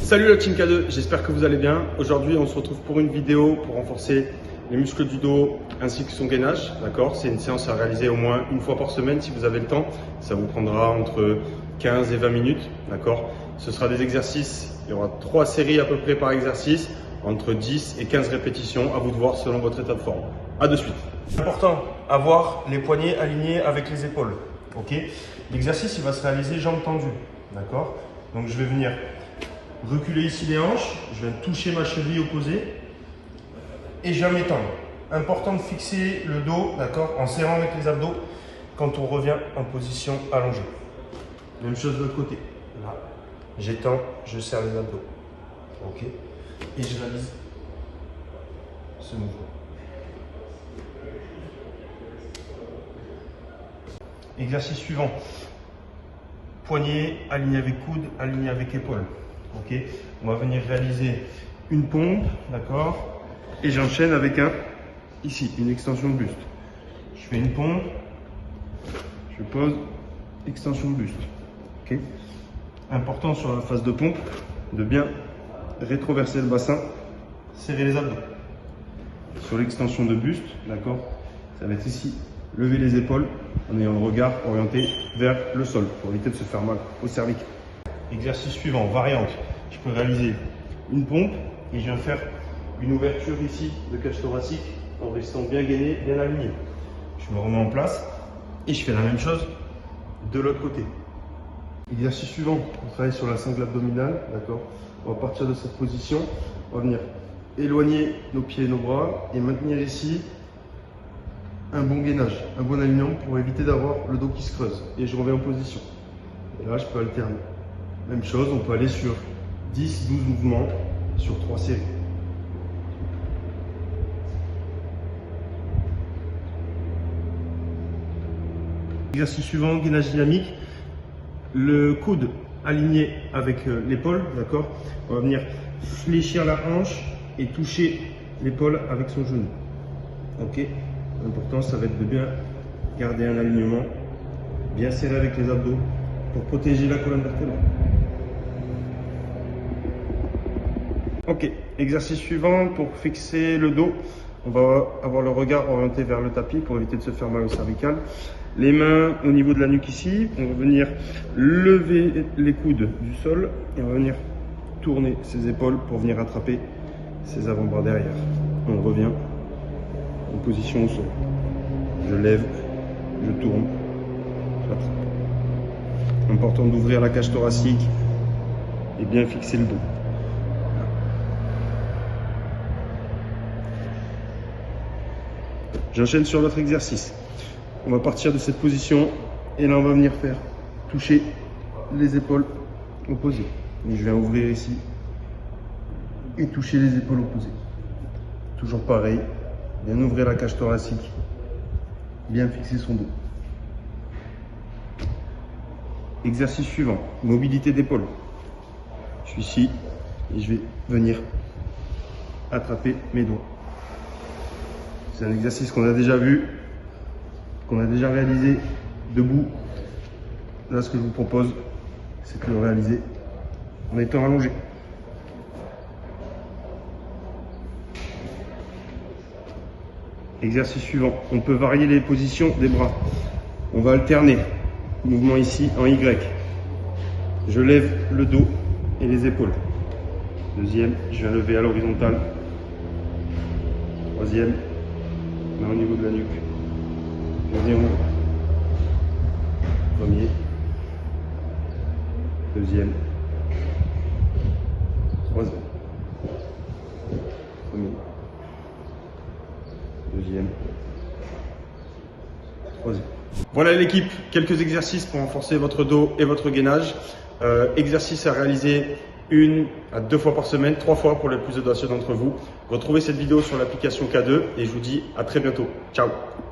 Salut la Team K2, j'espère que vous allez bien. Aujourd'hui, on se retrouve pour une vidéo pour renforcer les muscles du dos ainsi que son gainage. D'accord, c'est une séance à réaliser au moins une fois par semaine si vous avez le temps. Ça vous prendra entre 15 et 20 minutes. D'accord, ce sera des exercices. Il y aura 3 séries à peu près par exercice, entre 10 et 15 répétitions. À vous de voir selon votre état de forme. À de suite. Important, avoir les poignets alignés avec les épaules. Ok, l'exercice il va se réaliser jambes tendues. D'accord, donc je vais venir reculer ici les hanches, je viens toucher ma cheville opposée et je viens m'étendre. Important de fixer le dos, d'accord, en serrant avec les abdos quand on revient en position allongée. Même chose de l'autre côté. Là, j'étends, je serre les abdos. Ok, et je réalise ce mouvement. Exercice suivant. Poignet aligné avec coude, aligné avec épaule. Ok, on va venir réaliser une pompe, d'accord, et j'enchaîne avec ici, une extension de buste. Je fais une pompe, je pose, extension de buste. Ok, important sur la phase de pompe de bien rétroverser le bassin, serrer les abdos. Sur l'extension de buste, d'accord, ça va être ici, lever les épaules en ayant le regard orienté vers le sol pour éviter de se faire mal au cervical. Exercice suivant, variante. Je peux réaliser une pompe et je viens faire une ouverture ici de cage thoracique en restant bien gainé, bien aligné. Je me remets en place et je fais la même chose de l'autre côté. Exercice suivant, on travaille sur la sangle abdominale, d'accord. On va partir de cette position, on va venir éloigner nos pieds et nos bras et maintenir ici un bon gainage, un bon alignement pour éviter d'avoir le dos qui se creuse. Et je reviens en position. Et là, je peux alterner. Même chose, on peut aller sur 10-12 mouvements sur 3 séries. Exercice suivant, gainage dynamique. Le coude aligné avec l'épaule, d'accord. On va venir fléchir la hanche et toucher l'épaule avec son genou. Ok. L'important, ça va être de bien garder un alignement, bien serré avec les abdos pour protéger la colonne vertébrale. Ok, exercice suivant, pour fixer le dos, on va avoir le regard orienté vers le tapis pour éviter de se faire mal au cervical. Les mains au niveau de la nuque ici, on va venir lever les coudes du sol et on va venir tourner ses épaules pour venir attraper ses avant-bras derrière. On revient en position au sol. Je lève, je tourne, j'attrape. Important d'ouvrir la cage thoracique et bien fixer le dos. J'enchaîne sur l'autre exercice. On va partir de cette position et là on va venir faire toucher les épaules opposées. Et je viens ouvrir ici et toucher les épaules opposées. Toujours pareil, bien ouvrir la cage thoracique, bien fixer son dos. Exercice suivant, mobilité d'épaule. Je suis ici et je vais venir attraper mes doigts. C'est un exercice qu'on a déjà vu, qu'on a déjà réalisé debout. Là, ce que je vous propose, c'est de le réaliser en étant allongé. Exercice suivant, on peut varier les positions des bras. On va alterner. Mouvement ici en Y. Je lève le dos et les épaules. Deuxième, je viens lever à l'horizontale. Troisième, main au niveau de la nuque. Je viens ouvrir. Premier. Deuxième. Troisième. Premier. Deuxième. Troisième. Voilà l'équipe, quelques exercices pour renforcer votre dos et votre gainage. Exercices à réaliser 1 à 2 fois par semaine, 3 fois pour les plus audacieux d'entre vous. Retrouvez cette vidéo sur l'application K2 et je vous dis à très bientôt. Ciao.